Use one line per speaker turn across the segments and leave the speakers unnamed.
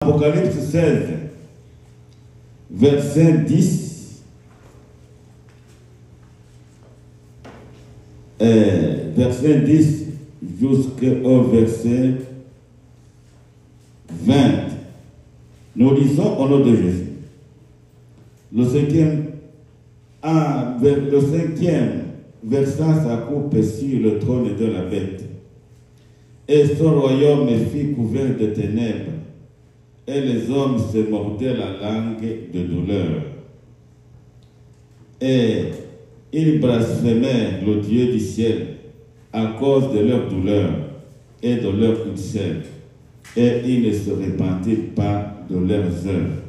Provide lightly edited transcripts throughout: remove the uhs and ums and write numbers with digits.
Apocalypse 16, verset 10, verset 10 jusqu'au verset 20. Nous lisons au nom de Jésus. Le cinquième versant sa coupe sur le trône de la bête. Et son royaume fut couvert de ténèbres. Et les hommes se mordaient la langue de douleur. Et ils blasphémèrent le Dieu du ciel à cause de leur douleur et de leur ulcère. Et ils ne se repentirent pas de leurs œuvres.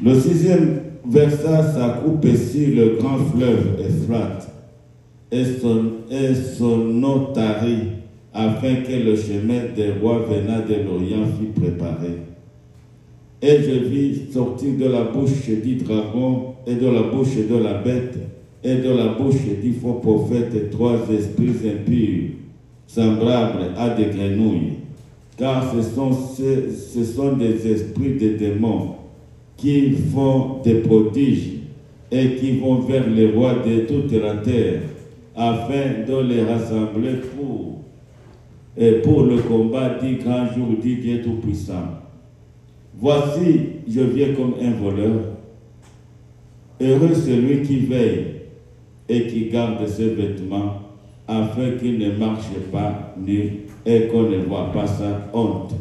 Le sixième versa sa coupe sur le grand fleuve Euphrate, et son eau tarit, afin que le chemin des rois venant de l'Orient fût préparé. Et je vis sortir de la bouche du dragon et de la bouche de la bête et de la bouche du faux prophète 3 esprits impurs, semblables à des grenouilles, car ce sont des esprits de démons qui font des prodiges et qui vont vers les rois de toute la terre, afin de les rassembler pour le combat du grand jour du Dieu Tout-Puissant. Voici, je viens comme un voleur. Heureux celui qui veille et qui garde ses vêtements, afin qu'il ne marche pas nu et qu'on ne voit pas sa honte.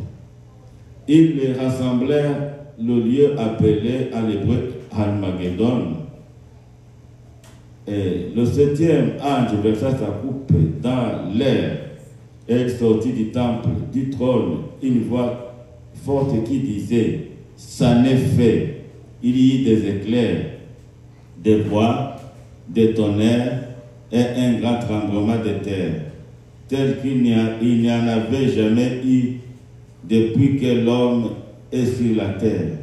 Ils les rassemblèrent le lieu appelé à l'hébreu Armageddon. Et le septième ange versa sa coupe dans l'air et sortit du temple, du trône, une voix forte qui disait: ça n'est fait. Il y eut des éclairs, des voix, des tonnerres et un grand tremblement de terre, tel qu'il n'y en avait jamais eu depuis que l'homme est sur la terre.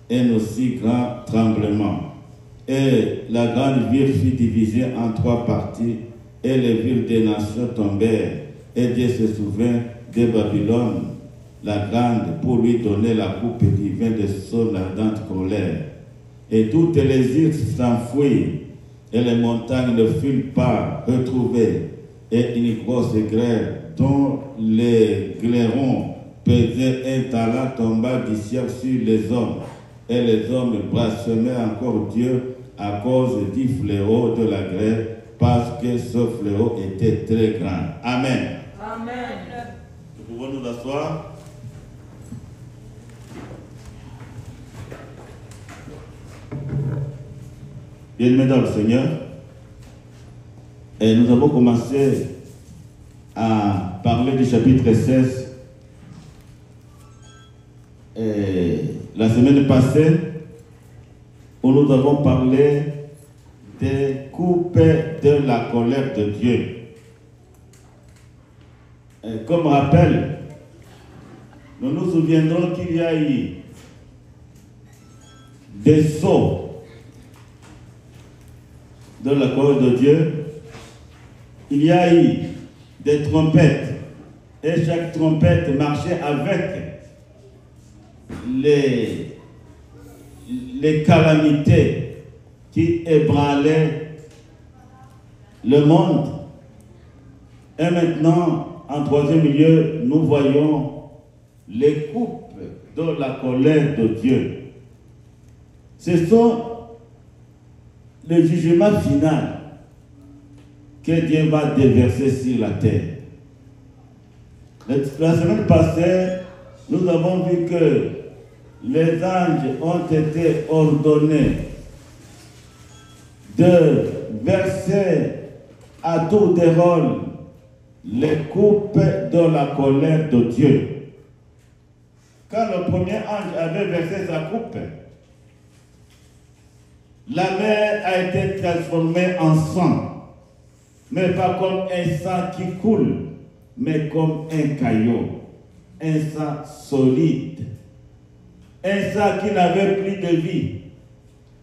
Un aussi grand tremblement. Et la grande ville fut divisée en 3 parties, et les villes des nations tombèrent. Et Dieu se souvint de Babylone, la grande, pour lui donner la coupe du vin de son ardente colère. Et toutes les îles s'enfuirent, et les montagnes ne furent pas retrouvées. Et une grosse grêle, dont les glairons pesaient 1 talent, tomba du ciel sur les hommes. Et les hommes blasphémaient encore Dieu à cause du fléau de la grêle, parce que ce fléau était très grand. Amen.
Amen.
Nous pouvons nous asseoir. Bien-aimés dans le Seigneur, et nous avons commencé à parler du chapitre 16 et la semaine passée, où nous avons parlé des coupes de la colère de Dieu. Et comme rappel, nous nous souviendrons qu'il y a eu des sceaux de la colère de Dieu. Il y a eu des trompettes, et chaque trompette marchait avec les calamités qui ébranlaient le monde. Et maintenant, en troisième lieu, nous voyons les coupes de la colère de Dieu. Ce sont le jugement final que Dieu va déverser sur la terre. La semaine passée, nous avons vu que les anges ont été ordonnés de verser à tour de rôle les coupes de la colère de Dieu. Quand le premier ange avait versé sa coupe, la mer a été transformée en sang, mais pas comme un sang qui coule, mais comme un caillot, un sang solide, un sang qui n'avait plus de vie.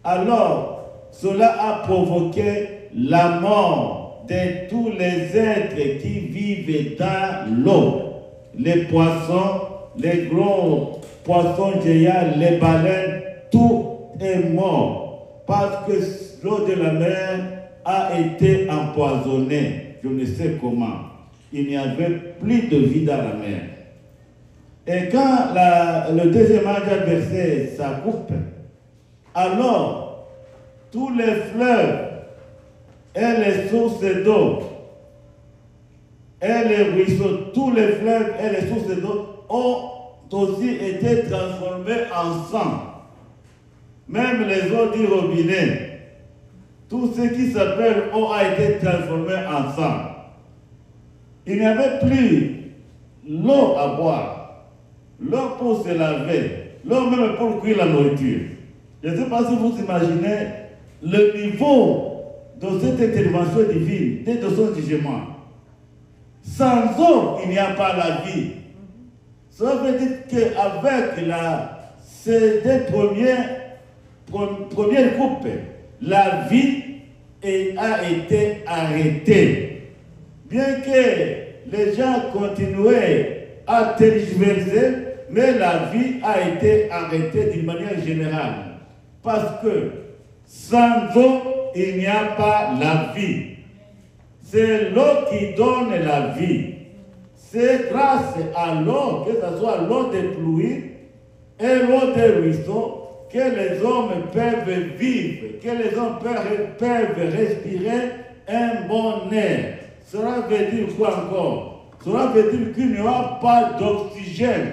Alors, cela a provoqué la mort de tous les êtres qui vivent dans l'eau, les poissons, les gros poissons géants, les baleines, tout est mort. Parce que l'eau de la mer a été empoisonnée. Je ne sais comment. Il n'y avait plus de vie dans la mer. Et quand le deuxième ange a versé sa coupe, alors tous les fleuves et les sources d'eau et les ruisseaux, tous les fleuves et les sources d'eau ont aussi été transformés en sang. Même les eaux du robinet, tout ce qui s'appelle eau a été transformé en sang. Il n'y avait plus l'eau à boire, l'eau pour se laver, l'eau même pour cuire la nourriture. Je ne sais pas si vous imaginez le niveau de cette intervention divine, de son jugement. Sans eau, il n'y a pas la vie. Ça veut dire qu'avec ces deux premières coupes, la vie a été arrêtée. Bien que les gens continuaient à tergiverser, mais la vie a été arrêtée d'une manière générale. Parce que sans eau, il n'y a pas la vie. C'est l'eau qui donne la vie. C'est grâce à l'eau, que ce soit l'eau des pluies et l'eau des ruisseaux, que les hommes peuvent vivre, que les hommes peuvent respirer un bon air. Cela veut dire quoi encore? Cela veut dire qu'il n'y aura pas d'oxygène.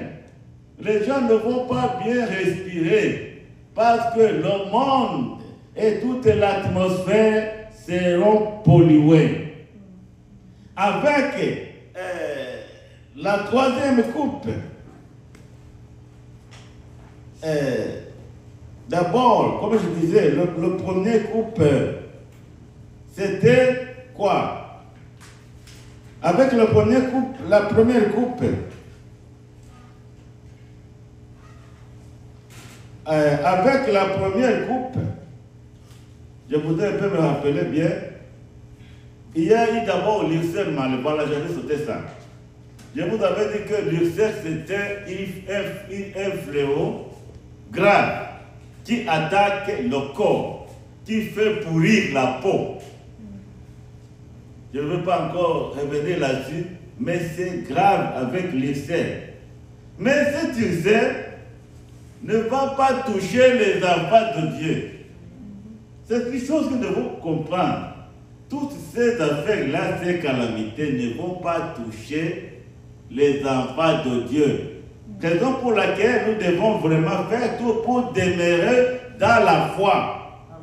Les gens ne vont pas bien respirer parce que le monde et toute l'atmosphère seront pollués. Avec la troisième coupe, d'abord, comme je disais, le premier coupe, c'était quoi? Avec la première coupe, avec la première coupe, je voudrais un peu me rappeler bien, il y a eu d'abord l'ulcère, voilà, j'avais sauté ça. Je vous avais dit que l'ulcère, c'était un fléau grave qui attaque le corps, qui fait pourrir la peau. Je ne veux pas encore revenir là-dessus, mais c'est grave avec l'ulcère. Mais cet ulcère ne va pas toucher les enfants de Dieu. C'est une chose que nous devons comprendre. Toutes ces affaires-là, ces calamités ne vont pas toucher les enfants de Dieu. Raison pour laquelle nous devons vraiment faire tout pour demeurer dans la foi.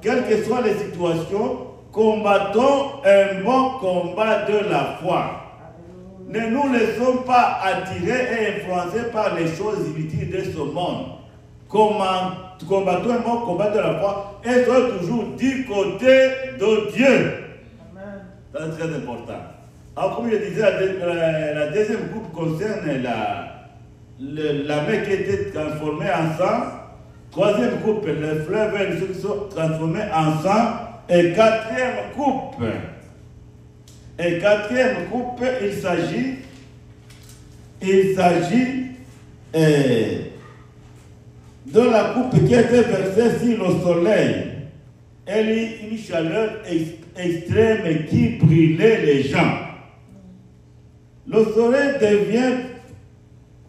Quelles que soient les situations, combattons un bon combat de la foi. Ne nous laissons pas attirer et influencer par les choses inutiles de ce monde. Combattons un bon combat de la foi et soyons toujours du côté de Dieu. C'est très important. Alors, comme je disais, la deuxième coupe concerne la mer qui a été transformée en sang. Troisième coupe, les fleuves et les eaux qui sont transformés en sang. Et quatrième coupe, il s'agit de la coupe qui a été versée sur le soleil. Elle est une chaleur extrême qui brûlait les gens. Le soleil devient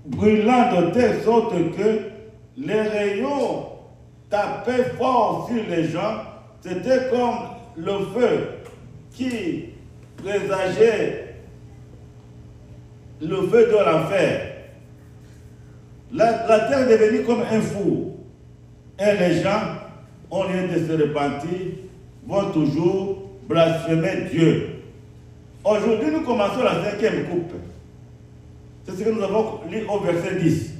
brûlant de telle sorte que les rayons tapaient fort sur les gens. C'était comme le feu qui présageait le feu de l'enfer. La terre est devenue comme un four. Et les gens, au lieu de se repentir, vont toujours blasphémer Dieu. Aujourd'hui, nous commençons la cinquième coupe. C'est ce que nous avons lu au verset 10.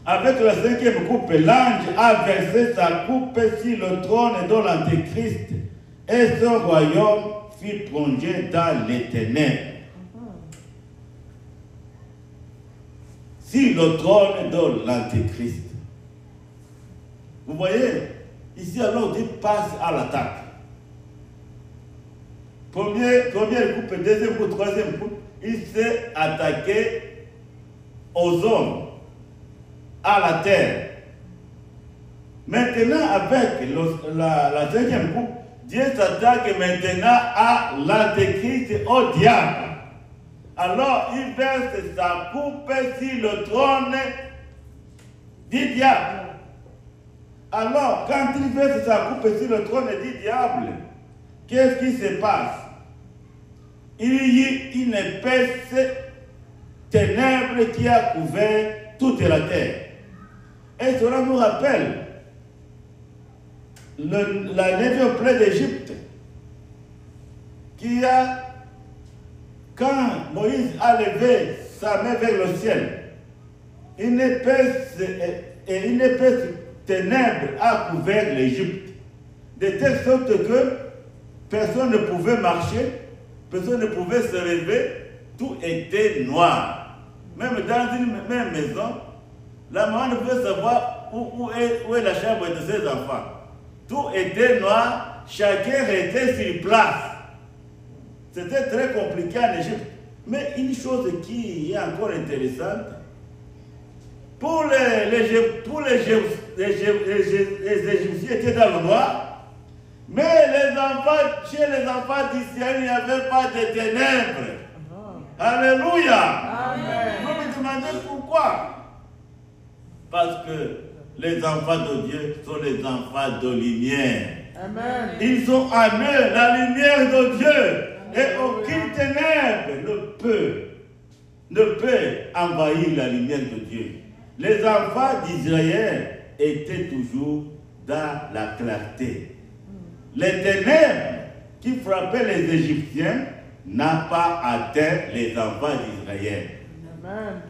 Avec la cinquième coupe, l'ange a versé sa coupe sur le trône de l'Antéchrist et son royaume fut plongé dans les ténèbres. Sur le trône de l'Antéchrist. Vous voyez, ici alors Dieu passe à l'attaque. Première coupe, deuxième coupe, troisième coupe, il s'est attaqué aux hommes. à la terre. Maintenant, avec la deuxième coupe, Dieu s'attaque maintenant à l'antéchrist, au diable. Alors, il verse sa coupe sur le trône du diable. Alors, quand il verse sa coupe sur le trône du diable, qu'est-ce qui se passe? Il y a une épaisse ténèbre qui a couvert toute la terre. Et cela nous rappelle la 9e plaie d'Égypte, qui a, quand Moïse a levé sa main vers le ciel, une épaisse ténèbre a couvert l'Égypte, de telle sorte que personne ne pouvait marcher, personne ne pouvait se lever, tout était noir. Même dans une même maison, la maman ne pouvait savoir où est la chambre de ses enfants. Tout était noir, chacun était sur place. C'était très compliqué en Égypte. Mais une chose qui est encore intéressante, pour les Égyptiens étaient dans le noir, mais chez les enfants d'Israël, il n'y avait pas de ténèbres. Alléluia. Amen. Vous me demandez pourquoi? Parce que les enfants de Dieu sont les enfants de lumière. Amen. Ils ont en eux la lumière de Dieu. Amen. Et aucune ténèbre ne peut envahir la lumière de Dieu. Les enfants d'Israël étaient toujours dans la clarté. Les ténèbres qui frappaient les Égyptiens n'ont pas atteint les enfants d'Israël.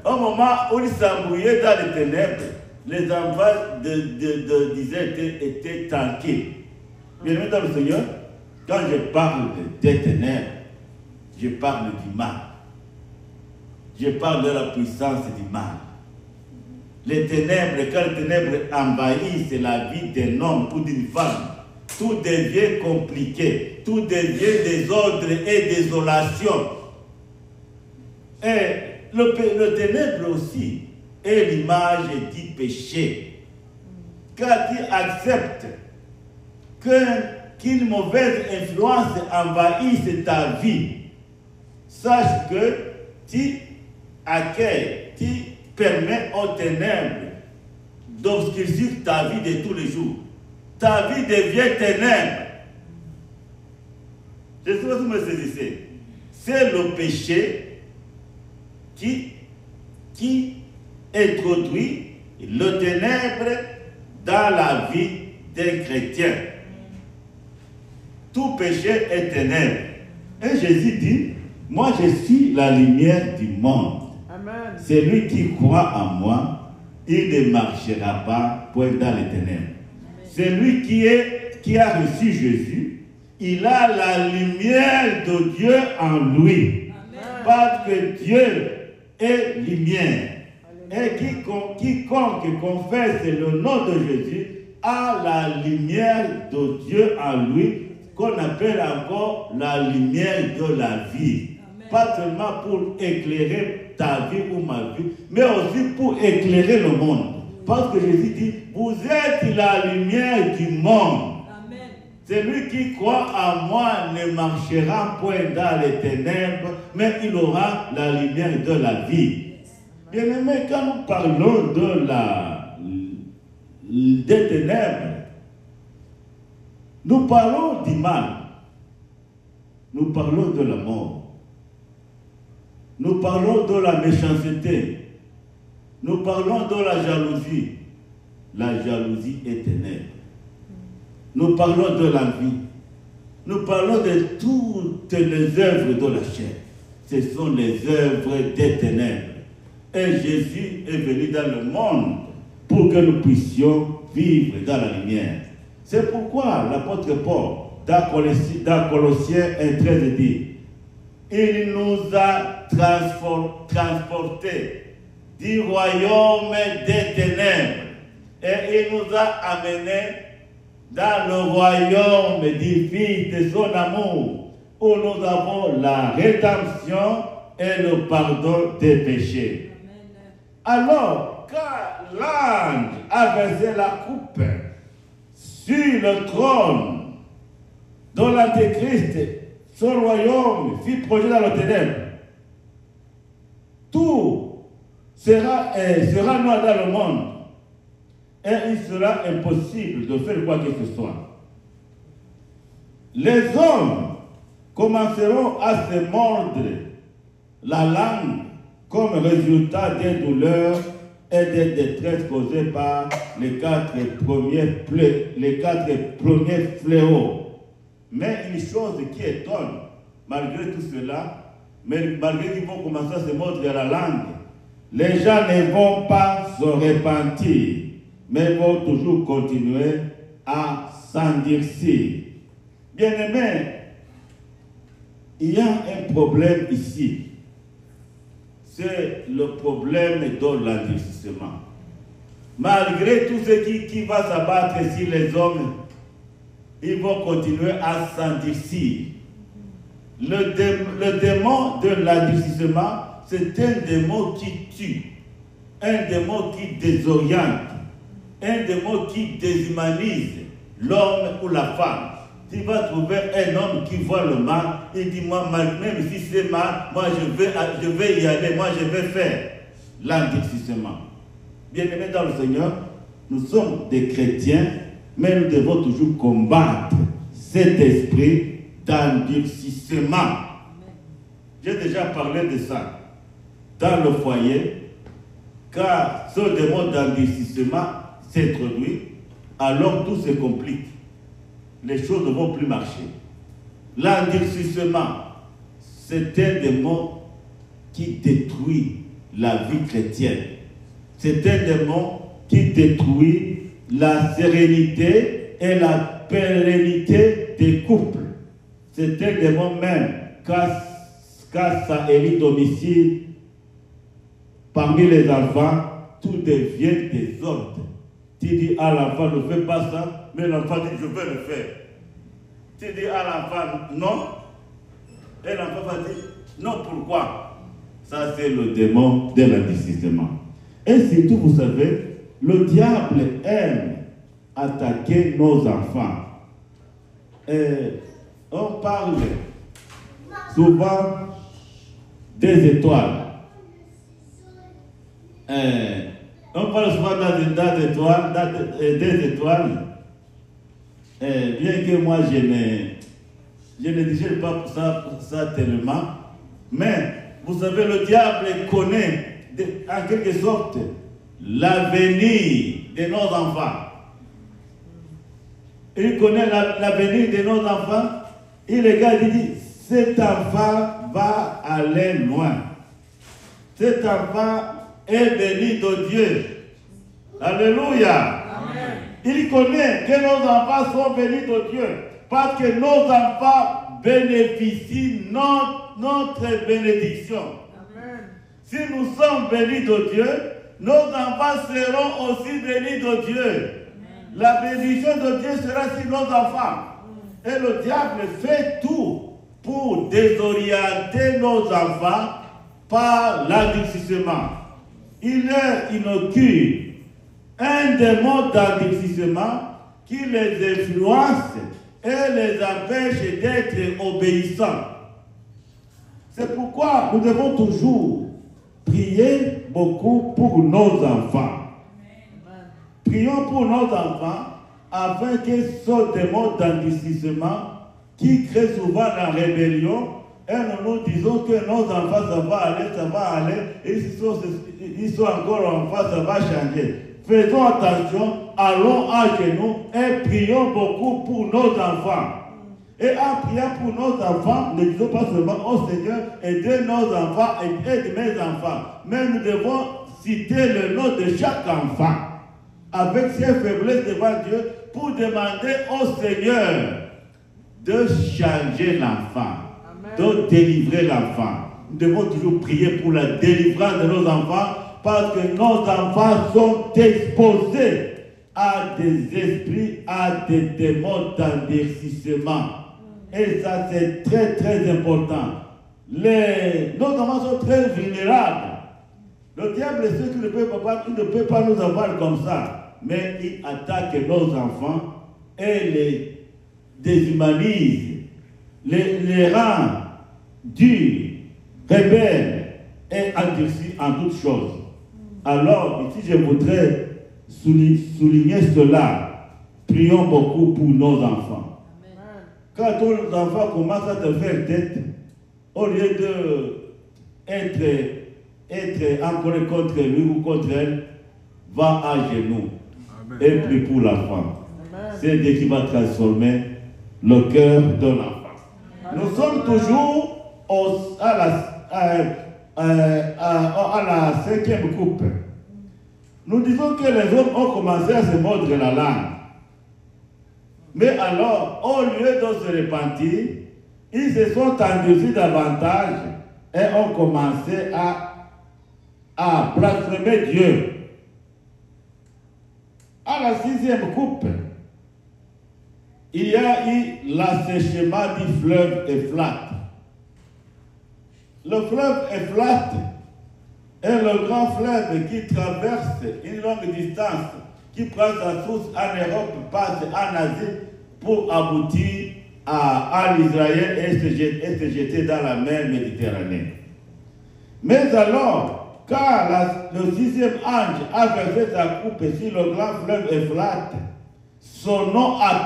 Au moment où ils s'embrouillaient dans les ténèbres, les enfants d'Israël étaient tranquilles. Bien-aimés dans le Seigneur, quand je parle des ténèbres, je parle du mal. Je parle de la puissance du mal. Les ténèbres, quand les ténèbres envahissent la vie d'un homme ou d'une femme, tout devient compliqué, tout devient désordre et désolation. Et le ténèbre aussi est l'image du péché. Quand tu acceptes qu'une mauvaise influence envahisse ta vie, sache que tu accueilles, tu permets aux ténèbres d'obscurcir ta vie de tous les jours. Ta vie devient ténèbre. Je sais pas si vous me saisissez. C'est le péché qui introduit le ténèbre dans la vie des chrétiens. Tout péché est ténèbre. Et Jésus dit, moi je suis la lumière du monde. Amen. Celui qui croit en moi, il ne marchera pas point dans les ténèbres. Celui qui a reçu Jésus, il a la lumière de Dieu en lui. Amen. Parce que Dieu est lumière. Amen. Et quiconque confesse le nom de Jésus a la lumière de Dieu en lui, qu'on appelle encore la lumière de la vie. Amen. Pas seulement pour éclairer ta vie ou ma vie, mais aussi pour éclairer le monde. Parce que Jésus dit, vous êtes la lumière du monde. Amen. Celui qui croit en moi ne marchera point dans les ténèbres, mais il aura la lumière de la vie. Bien aimé, quand nous parlons des ténèbres, nous parlons du mal. Nous parlons de la mort. Nous parlons de la méchanceté. Nous parlons de la jalousie. La jalousie est ténèbre. Nous parlons de l'envie. Nous parlons de toutes les œuvres de la chair. Ce sont les œuvres des ténèbres. Et Jésus est venu dans le monde pour que nous puissions vivre dans la lumière. C'est pourquoi l'apôtre Paul, dans Colossiens 1,13 dit, il nous a transportés du royaume des ténèbres et il nous a amenés dans le royaume du Fils de son amour, où nous avons la rédemption et le pardon des péchés. Amen. Alors, quand l'ange a versé la coupe sur le trône dont l'Antéchrist, son royaume, fut projeté dans le ténèbre, tout sera noir dans le monde et il sera impossible de faire quoi que ce soit. Les hommes commenceront à se mordre la langue comme résultat des douleurs et des détresses causées par les quatre premiers fléaux. Mais une chose qui étonne, malgré tout cela, malgré qu'ils vont commencer à se mordre la langue, les gens ne vont pas se repentir, mais vont toujours continuer à s'endurcir. Bien-aimés, il y a un problème ici. C'est le problème de l'endurcissement. Malgré tout ce qui va s'abattre sur les hommes, ils vont continuer à s'endurcir. Le démon de l'endurcissement, c'est un démon qui tue, un démon qui désoriente, un démon qui déshumanise l'homme ou la femme. Tu vas trouver un homme qui voit le mal, il dit, moi, même si c'est mal, moi je vais y aller, moi je vais faire l'endurcissement. Bien-aimés dans le Seigneur, nous sommes des chrétiens, mais nous devons toujours combattre cet esprit d'endurcissement. J'ai déjà parlé de ça dans le foyer, car ce démon d'endurcissement s'introduit, alors tout se complique. Les choses ne vont plus marcher. L'endurcissement, c'est un démon qui détruit la vie chrétienne. C'est un démon qui détruit la sérénité et la pérennité des couples. C'est un démon même, car ça hérite domicile parmi les enfants, tout devient désordre. Tu dis à l'enfant, ne fais pas ça, mais l'enfant dit, je vais le faire. Tu dis à l'enfant, non, et l'enfant va dire, non, pourquoi? Ça, c'est le démon de l'endurcissement. Et surtout, vous savez, le diable aime attaquer nos enfants. On parle souvent des étoiles. On parle souvent des étoiles. Bien que moi, je ne digère pas ça tellement. Mais, vous savez, le diable connaît, en quelque sorte, l'avenir de nos enfants. Il connaît l'avenir de nos enfants. Il regarde et dit, cet enfant va aller loin. Cet enfant est béni de Dieu. Alléluia. Amen. Il connaît que nos enfants sont bénis de Dieu. Parce que nos enfants bénéficient notre bénédiction. Amen. Si nous sommes bénis de Dieu, nos enfants seront aussi bénis de Dieu. Amen. La bénédiction de Dieu sera sur nos enfants. Et le diable fait tout pour désorienter nos enfants par l'endurcissement. Il leur inocule un démon d'endurcissement qui les influence et les empêche d'être obéissants. C'est pourquoi nous devons toujours prier beaucoup pour nos enfants. Prions pour nos enfants afin que ce démon d'endurcissement qui crée souvent la rébellion, et nous disons que nos enfants, ça va aller, et ils sont encore enfants, ça va changer. Faisons attention, allons à genoux et prions beaucoup pour nos enfants. Et en priant pour nos enfants, ne disons pas seulement au Seigneur, aidez nos enfants et aide mes enfants. Mais nous devons citer le nom de chaque enfant avec ses faiblesses devant Dieu pour demander au Seigneur de changer l'enfant, de délivrer l'enfant. Nous devons toujours prier pour la délivrance de nos enfants parce que nos enfants sont exposés à des esprits, à des démons d'endurcissement. Et ça, c'est très, très important. Nos enfants sont très vulnérables. Le diable sait qu'il ne peut pas nous avoir comme ça, mais il attaque nos enfants et les déshumanise, les rend durs, rebelles et endurcis en toutes choses. Alors, ici, je voudrais souligner cela. Prions beaucoup pour nos enfants. Amen. Quand nos enfants commencent à te faire tête, au lieu d'être encore contre lui ou contre elle, va à genoux. Amen. Et prie pour l'enfant. C'est Dieu qui va transformer le cœur de l'enfant. Nous sommes toujours à la 5e coupe. Nous disons que les hommes ont commencé à se mordre la langue. Mais alors, au lieu de se repentir, ils se sont endurcis davantage et ont commencé à blasphémer Dieu. À la 6e coupe, il y a eu l'assèchement du fleuve Euphrate. Le fleuve Euphrate est le grand fleuve qui traverse une longue distance, qui prend sa source en Europe, passe en Asie pour aboutir à l'Israël et se jeter dans la mer Méditerranée. Mais alors, quand le 6e ange a versé sa coupe sur le grand fleuve Euphrate, son nom a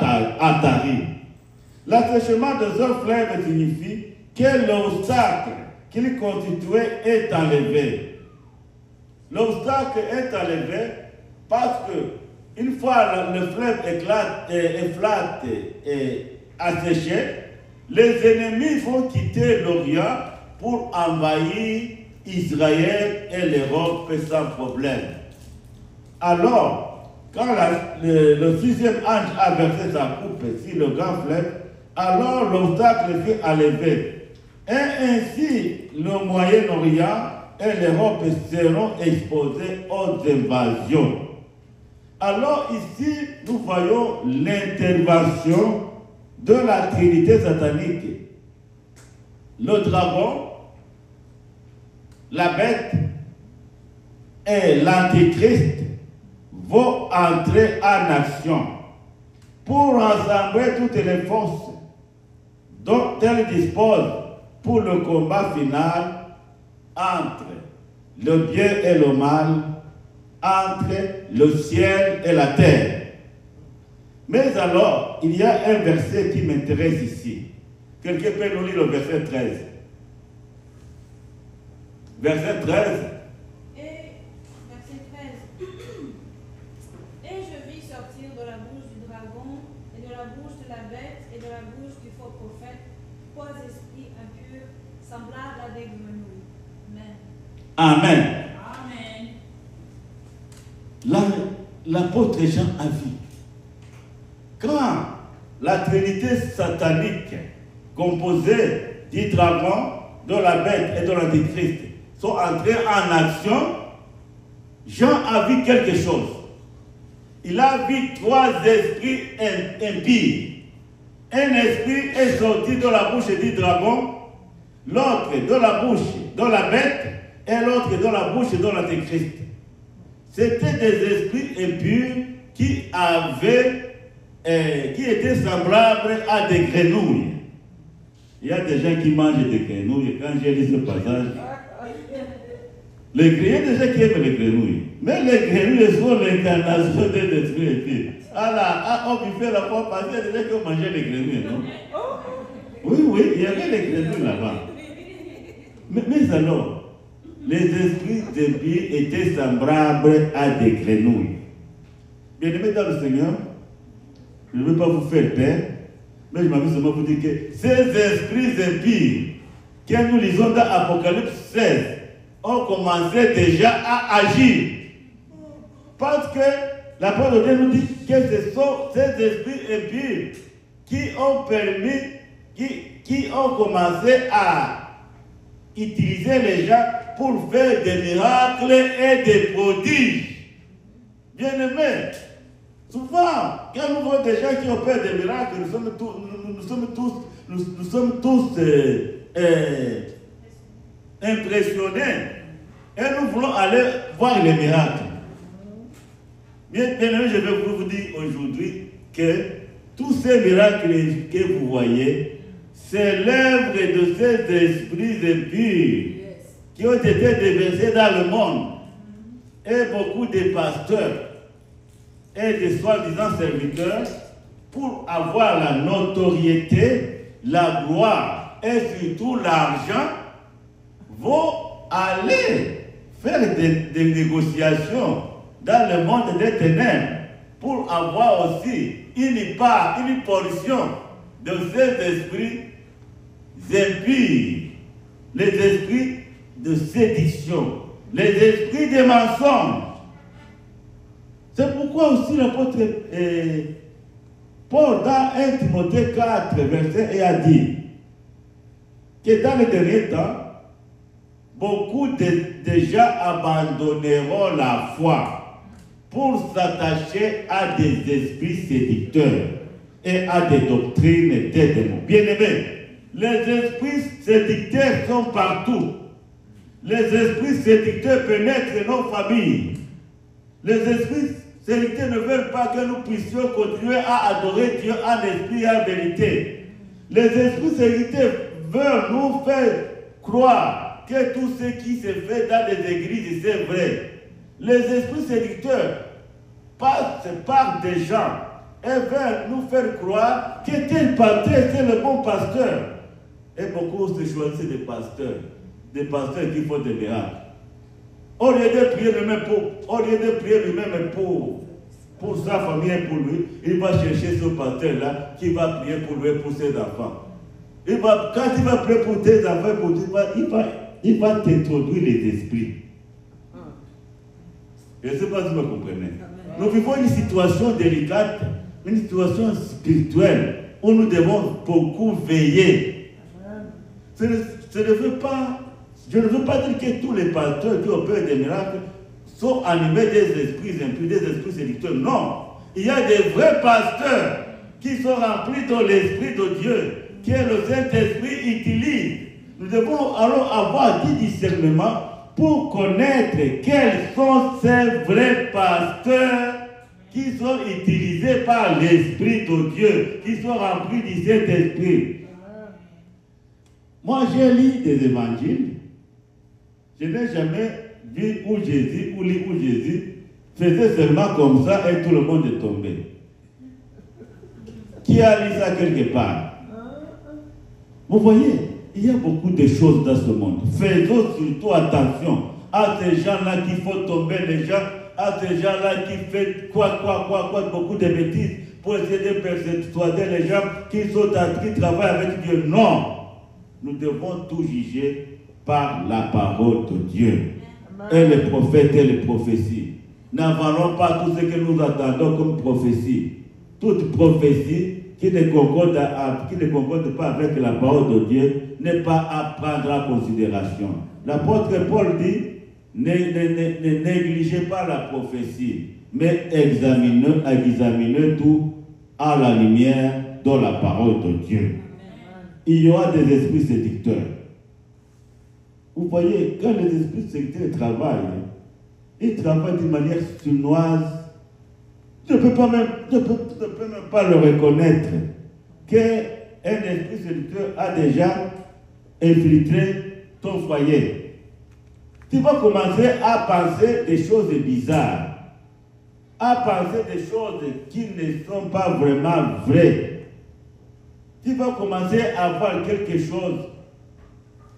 tari. L'assèchement de ce fleuve signifie que l'obstacle qu'il constituait est enlevé. L'obstacle est enlevé parce que une fois le fleuve Euphrate asséché, les ennemis vont quitter l'Orient pour envahir Israël et l'Europe sans problème. Alors, quand le 6e ange a versé sa coupe sur le grand fleuve, alors l'obstacle fut enlevé. Et ainsi, le Moyen-Orient et l'Europe seront exposés aux invasions. Alors ici, nous voyons l'intervention de la Trinité satanique. Le dragon, la bête et l'antéchrist vont entrer en action pour rassembler toutes les forces dont elles disposent pour le combat final entre le bien et le mal, entre le ciel et la terre. Mais alors, il y a un verset qui m'intéresse ici. Quelqu'un peut nous lire le verset 13. Verset 13.
Et, verset 13. Et je vis sortir de la bouche du dragon, et de la bouche de la bête, et de la bouche du faux prophète, 3 esprits impurs, semblables à des grenouilles. Amen.
Amen. L'apôtre Jean a vu. Quand la Trinité satanique, composée du dragon, de la bête et de l'antéchrist, sont entrés en action, Jean a vu quelque chose. Il a vu 3 esprits impurs. Un esprit est sorti de la bouche du dragon, l'autre de la bouche de la bête et l'autre de la bouche de l'antéchrist. C'était des esprits impurs qui étaient semblables à des grenouilles. Il y a des gens qui mangent des grenouilles. Quand j'ai lu ce passage, il y a des gens qui aiment les grenouilles. Mais les grenouilles sont l'incarnation des esprits impurs. On fait la fois passée, il y a des gens qui ont mangé les grenouilles, non? Oui, il y avait les grenouilles là-bas. Mais alors, les esprits impurs étaient semblables à des grenouilles. Bien-aimés dans le Seigneur, je ne veux pas vous faire peur, mais je m'avais seulement vous dire que ces esprits impurs que nous lisons dans Apocalypse 16 ont commencé déjà à agir. Parce que l'apôtre de Dieu nous dit que ce sont ces esprits impurs qui ont commencé à utiliser les gens pour faire des miracles et des prodiges. Bien-aimés, souvent, quand nous voyons des gens qui opèrent des miracles, nous sommes tous impressionnés. Et nous voulons aller voir les miracles. Bien aimé, je vais vous dire aujourd'hui que tous ces miracles que vous voyez, c'est l'œuvre de ces esprits impurs qui ont été déversés dans le monde. Et beaucoup de pasteurs et de soi-disant serviteurs, pour avoir la notoriété, la gloire et surtout l'argent, vont aller faire des négociations dans le monde des ténèbres pour avoir aussi une part, une portion de ces esprits impies, les esprits de sédition, les esprits de mensonges. C'est pourquoi aussi l'apôtre Paul, dans 1 Timothée 4, verset 1, a dit que dans les derniers temps, beaucoup déjà abandonneront la foi pour s'attacher à des esprits séducteurs et à des doctrines des démons. Bien-aimés, les esprits séducteurs sont partout. Les esprits séducteurs pénètrent nos familles. Les esprits séducteurs ne veulent pas que nous puissions continuer à adorer Dieu en esprit et en vérité. Les esprits séducteurs veulent nous faire croire que tout ce qui se fait dans les églises, c'est vrai. Les esprits séducteurs passent par des gens et veulent nous faire croire que tel pasteur, c'est le bon pasteur. Et beaucoup se choisissent des pasteurs qui font des miracles. Au lieu de prier lui-même pour sa famille et pour lui, il va chercher ce pasteur-là qui va prier pour lui et pour ses enfants. Quand il va prier pour tes enfants, il va t'introduire les esprits. Je ne sais pas si vous me comprenez. Nous vivons une situation délicate, une situation spirituelle où nous devons beaucoup veiller. Je ne veux pas dire que tous les pasteurs qui opèrent des miracles sont animés des esprits impurs, des esprits séducteurs. Non. Il y a des vrais pasteurs qui sont remplis de l'Esprit de Dieu, que le Saint-Esprit utilise. Nous devons alors avoir du discernement pour connaître quels sont ces vrais pasteurs qui sont utilisés par l'Esprit de Dieu, qui sont remplis du Saint-Esprit. Moi, j'ai lu des évangiles. Je n'ai jamais vu où Jésus faisait seulement comme ça et tout le monde est tombé. Qui a lu ça quelque part? Vous voyez, il y a beaucoup de choses dans ce monde. Faisons surtout attention à ces gens-là qui font tomber les gens, à ces gens-là qui font beaucoup de bêtises pour essayer de persuader les gens qui travaillent avec Dieu. Non! Nous devons tout juger par la parole de Dieu. Et les prophètes et les prophéties. N'avalons pas tout ce que nous attendons comme prophétie. Toute prophétie qui ne concorde pas avec la parole de Dieu n'est pas à prendre en considération. L'apôtre Paul dit, ne négligez pas la prophétie, mais examinez tout à la lumière de la parole de Dieu. Il y aura des esprits séducteurs. Vous voyez, quand les esprits séducteurs travaillent, ils travaillent d'une manière sournoise. Je ne peux même pas le reconnaître qu'un esprit séducteur a déjà infiltré ton foyer. Tu vas commencer à penser des choses bizarres, à penser des choses qui ne sont pas vraiment vraies. Tu vas commencer à voir quelque chose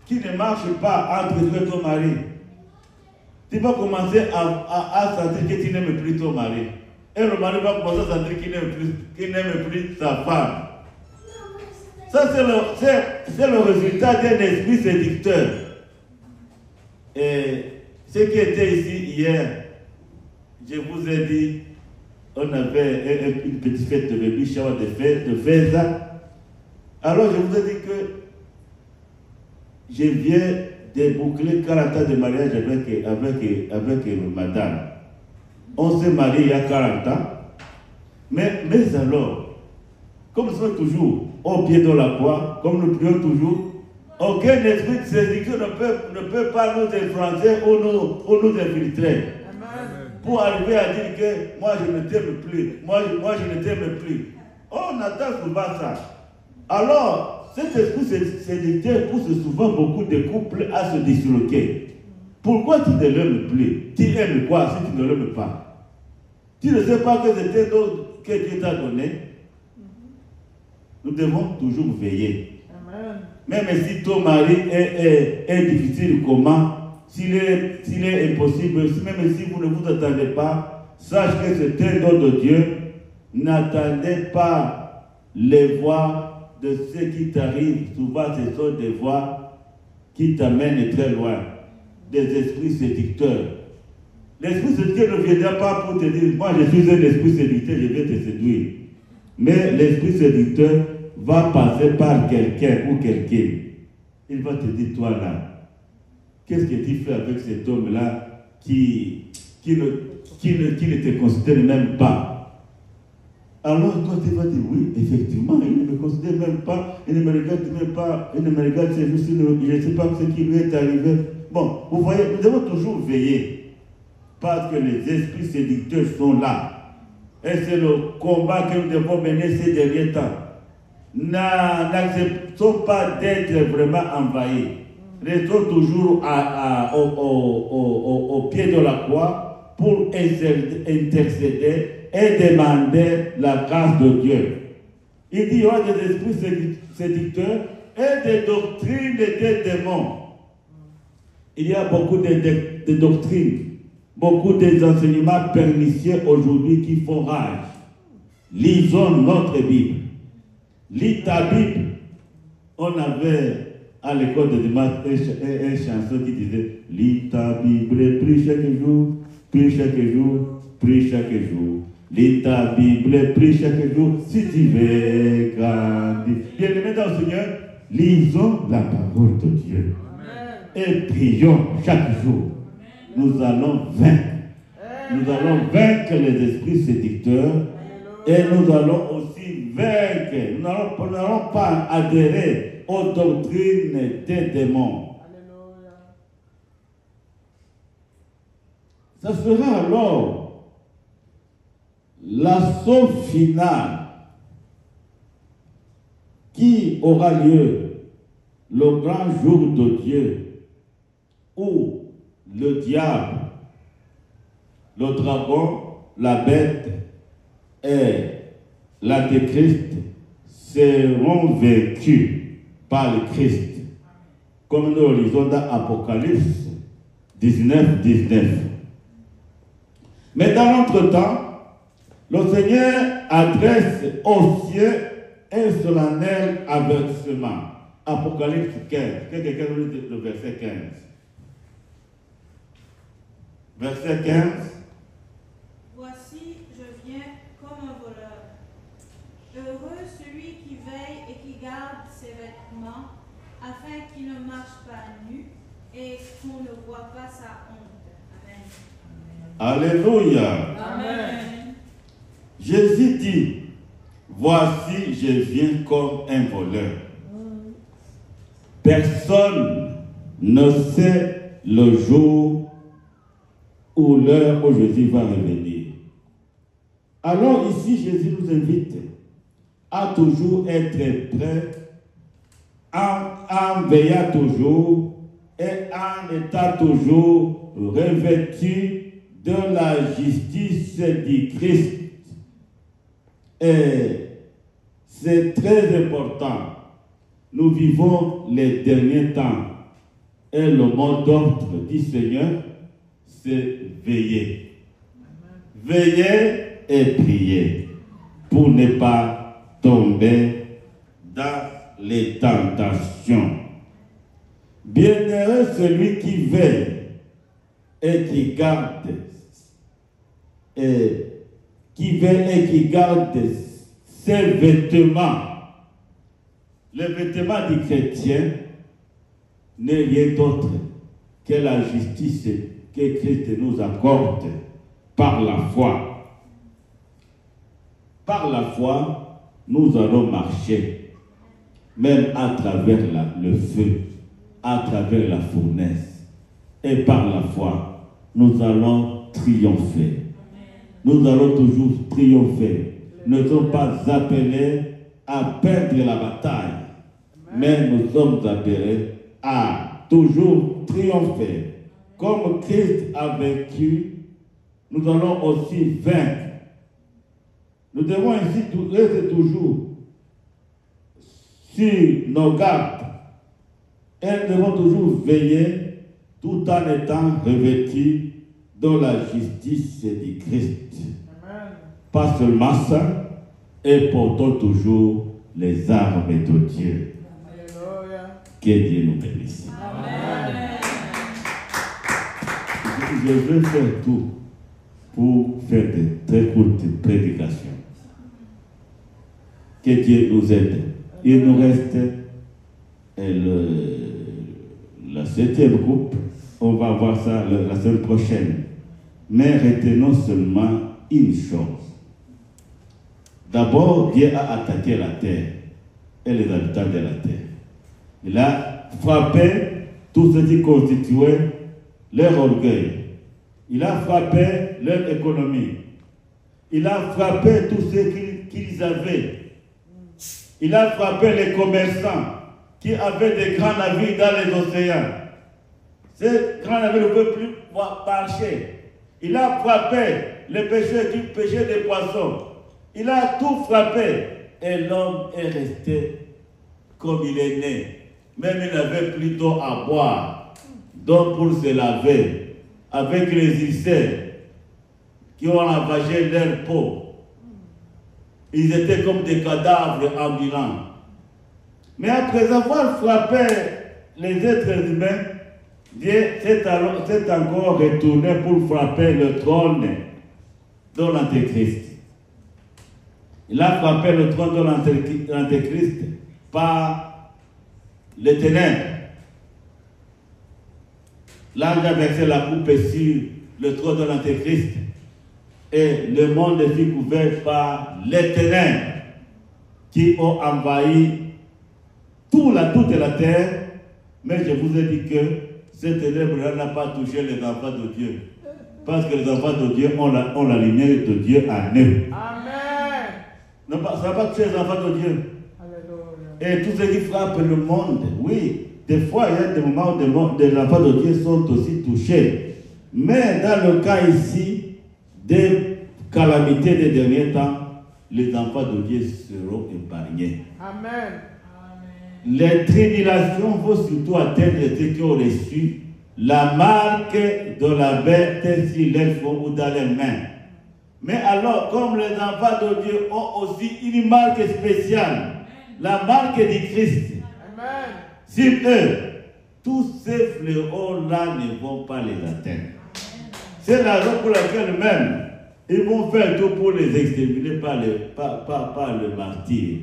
qui ne marche pas entre toi et ton mari. Tu vas commencer à sentir que tu n'aimes plus ton mari. Et le mari va commencer à sentir qu'il n'aime plus sa femme. Ça, c'est le résultat d'un esprit séducteur. Et ce qui était ici hier, je vous ai dit, on avait une petite fête de baby shower de Feza. Alors je vous ai dit que je viens de boucler 40 ans de mariage avec madame. On s'est marié il y a 40 ans. Mais alors, comme nous sommes toujours au pied de la croix, comme nous prions toujours, Aucun esprit de séduction ne peut pas nous influencer ou nous infiltrer. Pour arriver à dire que moi je ne t'aime plus, moi je ne t'aime plus. On attend souvent ça. Alors, cet esprit séducteur pousse souvent beaucoup de couples à se disloquer. Pourquoi tu ne l'aimes plus? Tu aimes quoi si tu ne l'aimes pas? Tu ne sais pas que c'était d'autres que Dieu t'a donné. Nous devons toujours veiller.
Amen.
Même si ton mari est difficile, comment? S'il est impossible, même si vous ne vous attendez pas, sache que c'est un don de Dieu. N'attendez pas les voix de ceux qui t'arrivent. Souvent, ce sont des voix qui t'amènent très loin. Des esprits séducteurs. L'esprit séducteur ne viendra pas pour te dire, moi je suis un esprit séducteur, je vais te séduire. Mais l'esprit séducteur va passer par quelqu'un ou quelqu'un. Il va te dire, toi là, qu'est-ce que tu fais avec cet homme-là qui ne te considère même pas? Alors toi tu vas dire, oui, effectivement, il ne me considère même pas, il ne me regarde même pas, il ne me regarde, c'est juste, je ne sais pas ce qui lui est arrivé. Bon, vous voyez, nous devons toujours veiller, parce que les esprits séducteurs sont là. Et c'est le combat que nous devons mener ces derniers temps. N'acceptons pas d'être vraiment envahis. Restons toujours au pied de la croix pour intercéder et demander la grâce de Dieu. Il dit qu'il y aura des esprits séducteurs et des doctrines et des démons. Il y a beaucoup de doctrines, beaucoup d'enseignements pernicieux aujourd'hui qui font rage. Lisons notre Bible. Lis ta Bible. On avait à l'école de dimanche une chanson qui disait « Lis ta Bible et prie chaque jour, prie chaque jour, prie chaque jour. Lis ta Bible et prie chaque jour si tu veux grandir. » Bien-aimés dans le Seigneur, lisons la parole de Dieu. Et prions chaque jour. Nous allons vaincre. Nous allons vaincre les esprits séducteurs. Et nous allons aussi vaincre. Nous n'allons pas adhérer aux doctrines des démons. Ça sera alors l'assaut final qui aura lieu le grand jour de Dieu, où le diable, le dragon, la bête et l'antéchrist seront vaincus par le Christ, comme nous le lisons dans Apocalypse 19, 19. Mais dans l'entretemps, le Seigneur adresse aux cieux un solennel avertissement. Apocalypse 15. Que quelqu'un nous lit le verset 15. Verset 15.
Voici, je viens comme un voleur. Heureux celui qui veille et qui garde ses vêtements, afin qu'il ne marche pas nu et qu'on ne voit pas sa honte. Amen.
Alléluia.
Amen.
Jésus dit, voici, je viens comme un voleur. Personne ne sait le jour ou l'heure où Jésus va revenir. Alors ici, Jésus nous invite à toujours être prêt, en veillant toujours et en étant toujours revêtu de la justice du Christ. Et c'est très important. Nous vivons les derniers temps. Et le mot d'ordre du Seigneur, c'est veiller. Veiller et prier pour ne pas tomber dans les tentations. Bienheureux celui qui veille et qui garde ses vêtements. Le vêtement du chrétien n'est rien d'autre que la justice que Christ nous accorde par la foi. Par la foi, nous allons marcher. même à travers le feu, à travers la fournaise. Et par la foi, nous allons triompher. Nous allons toujours triompher. Nous ne sommes pas appelés à perdre la bataille, mais nous sommes appelés à toujours triompher. Comme Christ a vaincu, nous allons aussi vaincre. Nous devons ainsi rester toujours sur nos gardes et nous devons toujours veiller tout en étant revêtus dans la justice du Christ. Amen. Pas seulement ça, et portons toujours les armes de Dieu. Alléluia. Que Dieu nous bénisse. Amen. Je vais faire tout pour faire de très courtes prédications. Que Dieu nous aide. Il nous reste la 7e coupe. On va voir ça la semaine prochaine. Mais retenons seulement une chose. D'abord, Dieu a attaqué la terre et les habitants de la terre. Il a frappé tout ce qui constituait leur orgueil. Il a frappé leur économie. Il a frappé tout ce qu'ils avaient. Il a frappé les commerçants qui avaient des grands navires dans les océans. Ces grands navires ne peuvent plus marcher. Il a frappé les pêcheurs qui pêchaient des poissons. Il a tout frappé. Et l'homme est resté comme il est né. Même il n'avait plus d'eau à boire. Donc pour se laver, avec les ulcères qui ont ravagé leur peau. Ils étaient comme des cadavres ambulants. Mais après avoir frappé les êtres humains, Dieu s'est encore retourné pour frapper le trône de l'Antéchrist. Il a frappé le trône de l'Antéchrist par les ténèbres. L'ange a versé la coupe sur le trône de l'Antéchrist et le monde fut couvert par les ténèbres qui ont envahi toute la terre. Mais je vous ai dit que ces ténèbres-là n'ont pas touché les enfants de Dieu. Parce que les enfants de Dieu ont la lumière de Dieu en eux. Amen. Non, ça n'a pas touché les enfants de Dieu. Alléluia. Et tout ce qui frappe le monde, oui, des fois il y a des moments où les enfants de Dieu sont aussi touchés. Mais dans le cas ici, des calamités des derniers temps, les enfants de Dieu seront épargnés. Amen. Les tribulations vont surtout atteindre ceux qui ont reçu la marque de la bête sur les front ou dans les mains. Mais alors, comme les enfants de Dieu ont aussi une marque spéciale, la marque du Christ, amen, sur eux, tous ces fléaux-là ne vont pas les atteindre. C'est la raison pour laquelle même, ils vont faire tout pour les exterminer par le martyr.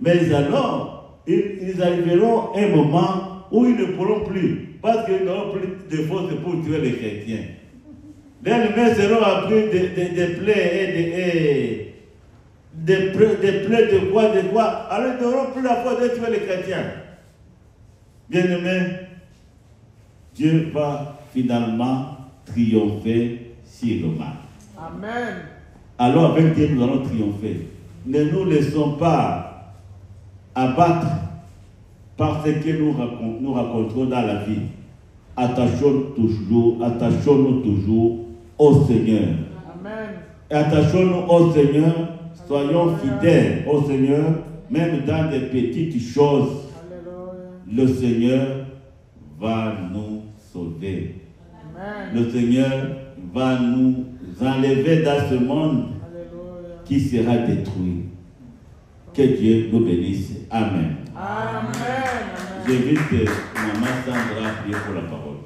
Mais alors, ils arriveront à un moment où ils ne pourront plus, parce qu'ils n'auront plus de force pour tuer les chrétiens. Les humains seront appris des plaies des plaies de quoi, alors ils n'auront plus la force de tuer les chrétiens. Bien-aimés, Dieu va finalement triompher sur le mal. Amen. Alors avec Dieu, nous allons triompher. Ne nous laissons pas abattre par ce que nous racontons dans la vie. Attachons-nous toujours au Seigneur. Amen. Attachons-nous au Seigneur, soyons fidèles au Seigneur, même dans des petites choses. Alléluia. Le Seigneur va nous sauver. Amen. Le Seigneur va nous enlever dans ce monde, alléluia, qui sera détruit. Que Dieu nous bénisse. Amen. Amen. J'invite Maman Sandra à prier pour la parole.